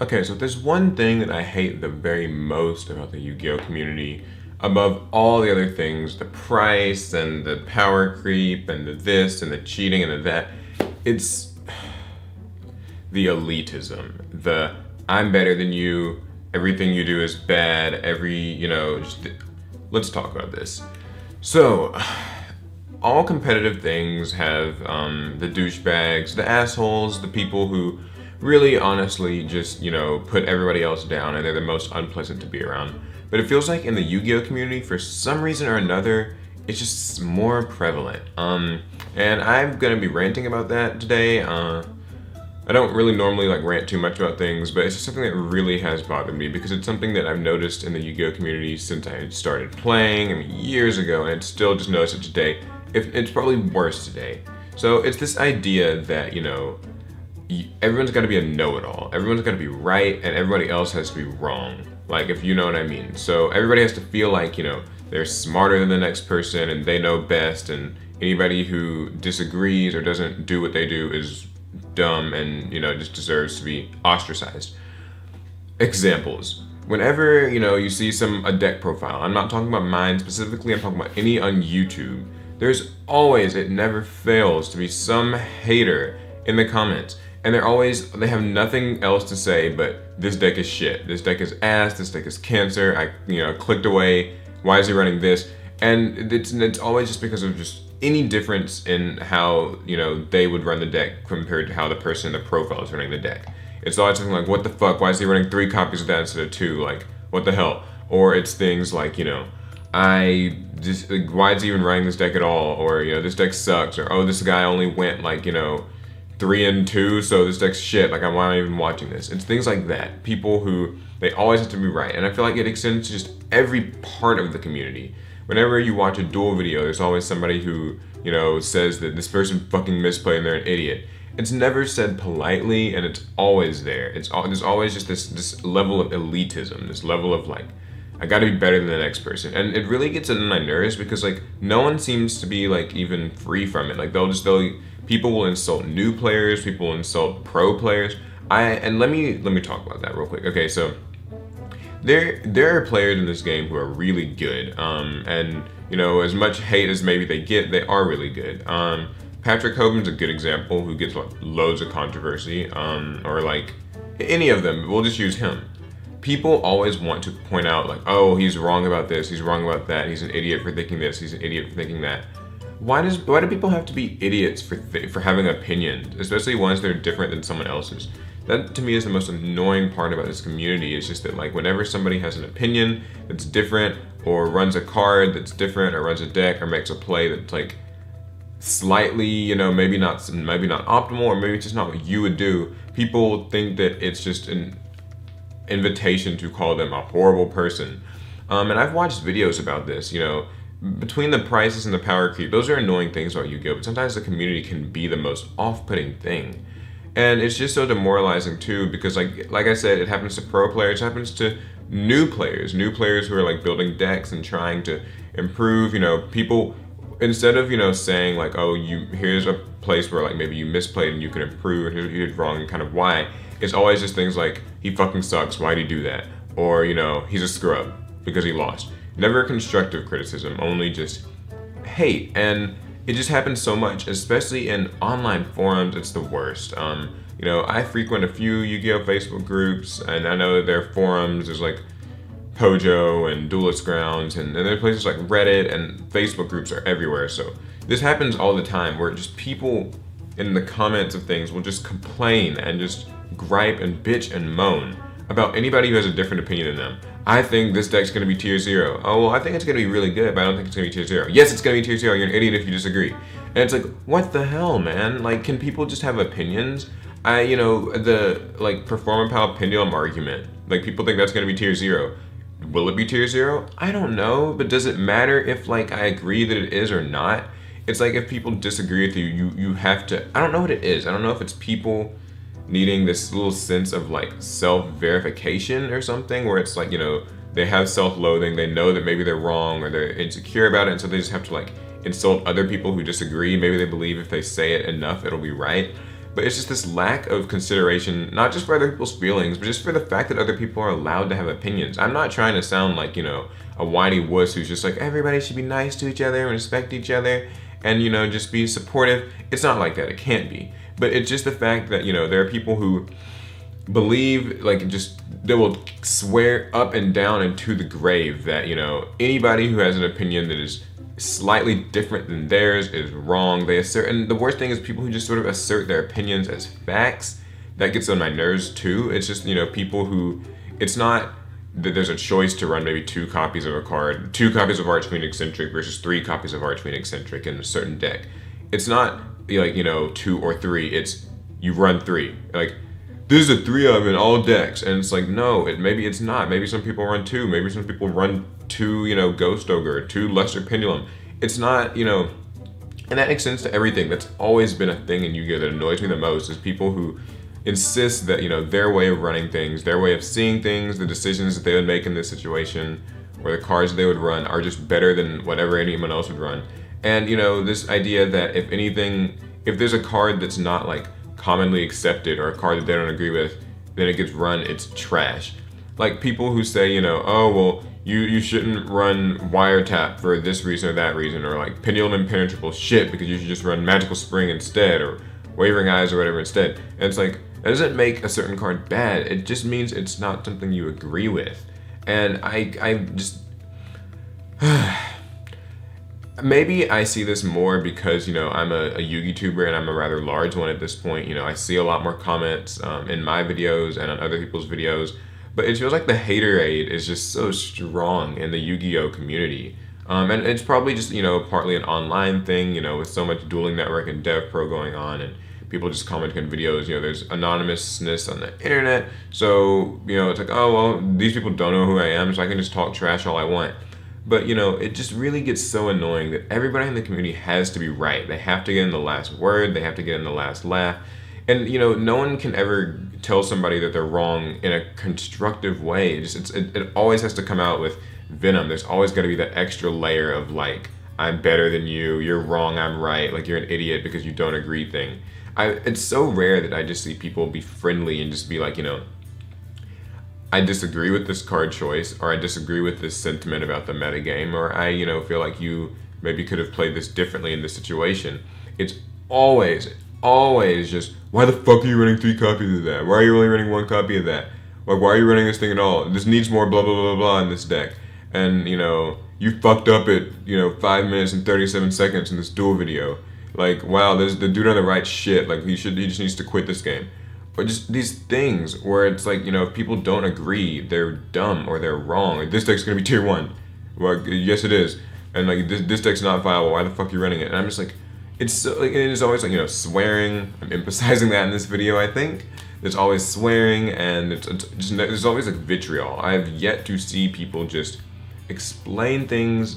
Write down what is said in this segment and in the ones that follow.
Okay, so there's one thing that I hate the very most about the Yu-Gi-Oh community, above all the other things, the price and the power creep and the this and the cheating and the that. It's the elitism. The I'm better than you, everything you do is bad, let's talk about this. So, all competitive things have the douchebags, the assholes, the people who really honestly just, put everybody else down and they're the most unpleasant to be around. But it feels like in the Yu Gi Oh community, for some reason or another, it's just more prevalent. And I'm gonna be ranting about that today. I don't really normally like rant too much about things, but it's just something that really has bothered me because it's something that I've noticed in the Yu-Gi-Oh community since I started playing, years ago, and it's still just noticed it today. If it's probably worse today. So it's this idea that everyone's got to be a know-it-all. Everyone's got to be right, and everybody else has to be wrong. Like if you know what I mean. So everybody has to feel like they're smarter than the next person and they know best, and anybody who disagrees or doesn't do what they do is dumb and just deserves to be ostracized. Examples: whenever you see a deck profile, I'm not talking about mine specifically, I'm talking about any on YouTube, there's always, it never fails to be some hater in the comments, and they have nothing else to say but this deck is shit, this deck is ass, this deck is cancer, I clicked away, why is he running this? And it's always just because of just any difference in how they would run the deck compared to how the person in the profile is running the deck. It's always something like, what the fuck, why is he running 3 copies of that instead of 2, like what the hell? Or it's things like I just like, why is he even running this deck at all? Or this deck sucks. Or oh, this guy only went like 3 and 2, so this deck's shit, like why am I even watching this? It's things like that. People who, they always have to be right, and I feel like it extends to just every part of the community. Whenever you watch a duel video, there's always somebody who, says that this person fucking misplayed and they're an idiot. It's never said politely, and it's always there. There's always just this level of elitism, this level of like, I gotta be better than the next person. And it really gets on my nerves because like no one seems to be like even free from it. Like people will insult new players, people will insult pro players. Let me talk about that real quick. Okay, so there are players in this game who are really good, and as much hate as maybe they get, they are really good. Patrick Hogan's a good example who gets like loads of controversy, or like any of them. We'll just use him. People always want to point out like, oh, he's wrong about this, he's wrong about that, he's an idiot for thinking this, he's an idiot for thinking that. Why do people have to be idiots for having opinions, especially ones that are different than someone else's? That to me is the most annoying part about this community. It's just that like whenever somebody has an opinion that's different, or runs a card that's different, or runs a deck, or makes a play that's like slightly, maybe not optimal, or maybe it's just not what you would do, people think that it's just an invitation to call them a horrible person. And I've watched videos about this, between the prices and the power creep, those are annoying things about Yu-Gi-Oh! But sometimes the community can be the most off-putting thing. And it's just so demoralizing too, because like I said, it happens to pro players, it happens to new players who are like building decks and trying to improve. People, instead of saying like, oh, here's a place where like maybe you misplayed and you can improve, or you did wrong and kind of why. It's always just things like, he fucking sucks, why'd he do that? Or he's a scrub because he lost. Never constructive criticism, only just hate. And it just happens so much, especially in online forums. It's the worst. I frequent a few Yu-Gi-Oh Facebook groups, and I know that there are forums. There's like Pojo and Duelist Grounds, and there are places like Reddit, and Facebook groups are everywhere. So this happens all the time, where just people in the comments of things will just complain and just gripe and bitch and moan about anybody who has a different opinion than them. I think this deck's gonna be tier 0. Oh, well, I think it's gonna be really good, but I don't think it's gonna be tier 0. Yes, it's gonna be tier 0. You're an idiot if you disagree. And it's like, what the hell, man? Like, can people just have opinions? The, like, perform a power pendulum argument. Like, people think that's gonna be tier 0. Will it be tier 0? I don't know, but does it matter if, like, I agree that it is or not? It's like, if people disagree with you, you have to, I don't know what it is. I don't know if it's people needing this little sense of like self-verification or something, where it's like, they have self-loathing, they know that maybe they're wrong or they're insecure about it, and so they just have to like insult other people who disagree. Maybe they believe if they say it enough it'll be right. but it's just this lack of consideration, not just for other people's feelings, but just for the fact that other people are allowed to have opinions. I'm not trying to sound like, a whiny wuss who's just like, everybody should be nice to each other and respect each other and, just be supportive. It's not like that. It can't be. But it's just the fact that, there are people who believe, like, just, they will swear up and down into the grave that, anybody who has an opinion that is slightly different than theirs is wrong. They assert, and the worst thing is people who just sort of assert their opinions as facts. That gets on my nerves too. It's just, people who, it's not that there's a choice to run maybe 2 copies of a card, 2 copies of Archfiend Eccentric versus 3 copies of Archfiend Eccentric in a certain deck. It's not like, 2 or 3, it's you run 3. Like, this is a 3 of in all decks, and it's like, no, maybe it's not. Maybe some people run 2, maybe some people run 2, Ghost Ogre, 2 Lesser Pendulum. It's not, and that extends to everything. That's always been a thing in Yu-Gi-Oh! That annoys me the most is people who insist that, their way of running things, their way of seeing things, the decisions that they would make in this situation, or the cards they would run are just better than whatever anyone else would run. And, this idea that if there's a card that's not, like, commonly accepted or a card that they don't agree with, then it gets run, it's trash. Like, people who say, oh, well, you shouldn't run Wiretap for this reason or that reason, or like Pendulum Impenetrable shit because you should just run Magical Spring instead, or Wavering Eyes or whatever instead. And it's like, that doesn't make a certain card bad. It just means it's not something you agree with. And I just... Maybe I see this more because, I'm a Yugi-tuber and I'm a rather large one at this point. I see a lot more comments in my videos and on other people's videos. But it feels like the haterade is just so strong in the Yu-Gi-Oh! Community. And it's probably just, partly an online thing, with so much Dueling Network and DevPro going on and people just commenting on videos. There's anonymousness on the internet. So, it's like, oh, well, these people don't know who I am, so I can just talk trash all I want. But, it just really gets so annoying that everybody in the community has to be right. They have to get in the last word. They have to get in the last laugh. And, no one can ever tell somebody that they're wrong in a constructive way. It always has to come out with venom. There's always got to be that extra layer of, like, I'm better than you, you're wrong, I'm right, like, you're an idiot because you don't agree thing. It's so rare that I just see people be friendly and just be like, I disagree with this card choice, or I disagree with this sentiment about the metagame, or I, feel like you maybe could have played this differently in this situation. It's always just, why the fuck are you running 3 copies of that? Why are you only running 1 copy of that? Like, why are you running this thing at all? This needs more blah, blah, blah, blah in this deck. And, you fucked up at, 5 minutes and 37 seconds in this duel video. Like, wow, there's the dude on the right shit. Like, he just needs to quit this game. Or just these things where it's like, if people don't agree, they're dumb or they're wrong. Like, this deck's gonna be tier 1. Well, yes it is. And like, this deck's not viable, why the fuck are you running it? And I'm just like, it's so, like, it is always like, swearing. I'm emphasizing that in this video, I think. There's always swearing, and it's just, there's always like vitriol. I have yet to see people just explain things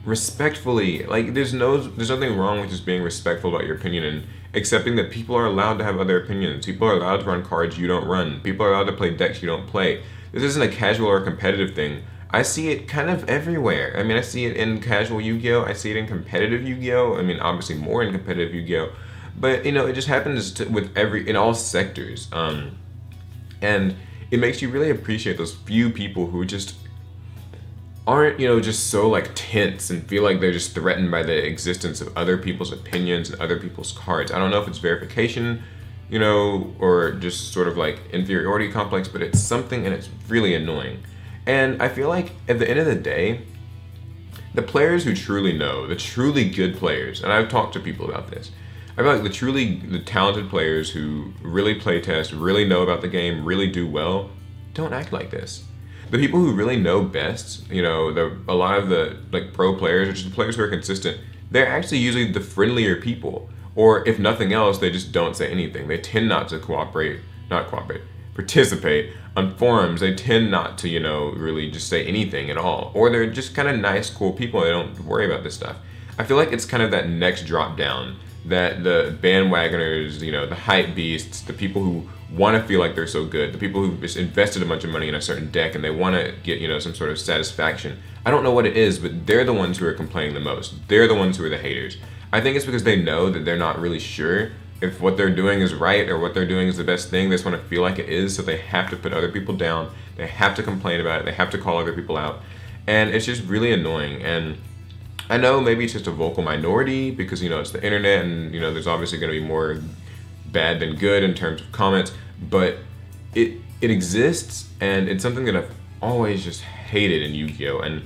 respectfully. Like, there's nothing wrong with just being respectful about your opinion and accepting that people are allowed to have other opinions. People are allowed to run cards you don't run. People are allowed to play decks you don't play. This isn't a casual or competitive thing. I see it kind of everywhere. I mean, I see it in casual Yu-Gi-Oh! I see it in competitive Yu-Gi-Oh! I mean, obviously more in competitive Yu-Gi-Oh! But, it just happens in all sectors. And it makes you really appreciate those few people who just aren't, just so, like, tense and feel like they're just threatened by the existence of other people's opinions and other people's cards. I don't know if it's verification, or just sort of like inferiority complex, but it's something, and it's really annoying. And I feel like at the end of the day, the players who truly know, the truly good players, and I've talked to people about this, I feel like the talented players who really play test, really know about the game, really do well, don't act like this. The people who really know best, a lot of the, like, pro players, or just the players who are consistent, they're actually usually the friendlier people. Or if nothing else, they just don't say anything. They tend not to participate on forums. They tend not to, really just say anything at all. Or they're just kind of nice, cool people. They don't worry about this stuff. I feel like it's kind of that next drop down that the bandwagoners, the hype beasts, the people who want to feel like they're so good, the people who just invested a bunch of money in a certain deck and they want to get, some sort of satisfaction. I don't know what it is, but they're the ones who are complaining the most. They're the ones who are the haters. I think it's because they know that they're not really sure if what they're doing is right or what they're doing is the best thing. They just want to feel like it is, so they have to put other people down. They have to complain about it. They have to call other people out, and it's just really annoying. And I know maybe it's just a vocal minority because it's the internet, and there's obviously going to be more bad than good in terms of comments, but it exists, and it's something that I've always just hated in Yu-Gi-Oh! And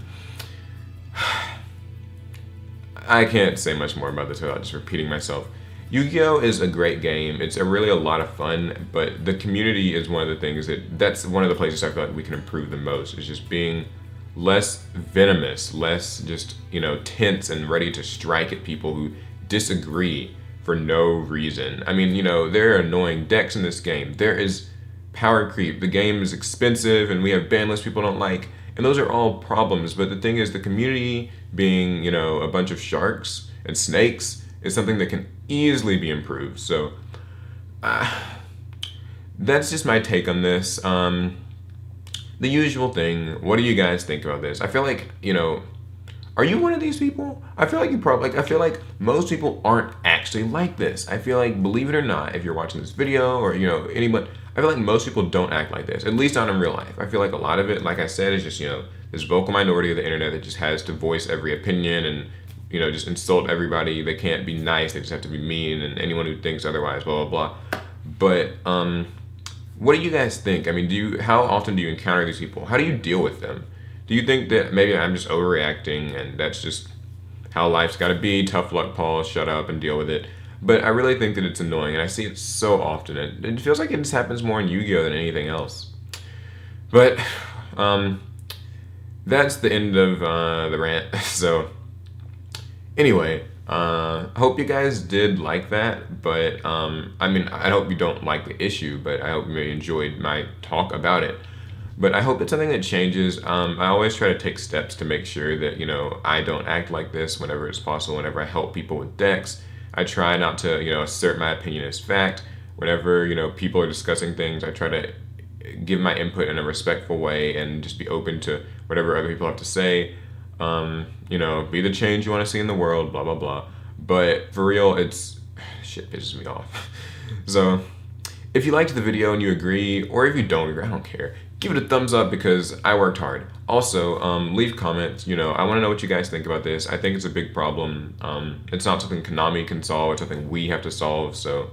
I can't say much more about this without just repeating myself. Yu-Gi-Oh! Is a great game. It's really a lot of fun, but the community is one of the things that's one of the places I feel like we can improve the most, is just being less venomous, less just, tense and ready to strike at people who disagree for no reason. I mean, there are annoying decks in this game. There is power creep. The game is expensive and we have ban lists people don't like. And those are all problems. But the thing is, the community being, a bunch of sharks and snakes is something that can easily be improved. So that's just my take on this. The usual thing. What do you guys think about this? I feel like, are you one of these people? I feel like I feel like most people aren't actually like this. I feel like, believe it or not, if you're watching this video or, anyone, I feel like most people don't act like this, at least not in real life. I feel like a lot of it, like I said, is just, this vocal minority of the internet that just has to voice every opinion and, just insult everybody. They can't be nice. They just have to be mean, and anyone who thinks otherwise, blah, blah, blah. But, what do you guys think? I mean, how often do you encounter these people? How do you deal with them? Do you think that maybe I'm just overreacting and that's just how life's got to be? Tough luck, Paul. Shut up and deal with it. But I really think that it's annoying, and I see it so often. It feels like it just happens more in Yu-Gi-Oh! Than anything else. But that's the end of the rant. So anyway, I hope you guys did like that. But I mean, I hope you don't like the issue, but I hope you enjoyed my talk about it. But I hope it's something that changes. I always try to take steps to make sure that, I don't act like this whenever it's possible. Whenever I help people with decks, I try not to, assert my opinion as fact. Whenever, people are discussing things, I try to give my input in a respectful way and just be open to whatever other people have to say. Be the change you want to see in the world, blah, blah, blah. But for real, shit pisses me off. So if you liked the video and you agree, or if you don't agree, I don't care. Give it a thumbs up because I worked hard. Also, leave comments. I want to know what you guys think about this. I think it's a big problem. It's not something Konami can solve. It's something we have to solve. So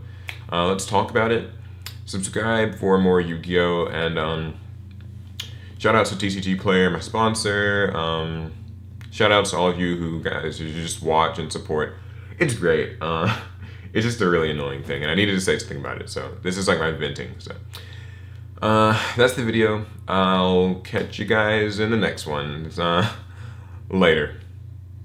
let's talk about it. Subscribe for more Yu-Gi-Oh! And shout outs to TCG Player, my sponsor. Shout outs to all of you who just watch and support. It's great. It's just a really annoying thing, and I needed to say something about it. So this is like my venting. So. That's the video. I'll catch you guys in the next one. Later.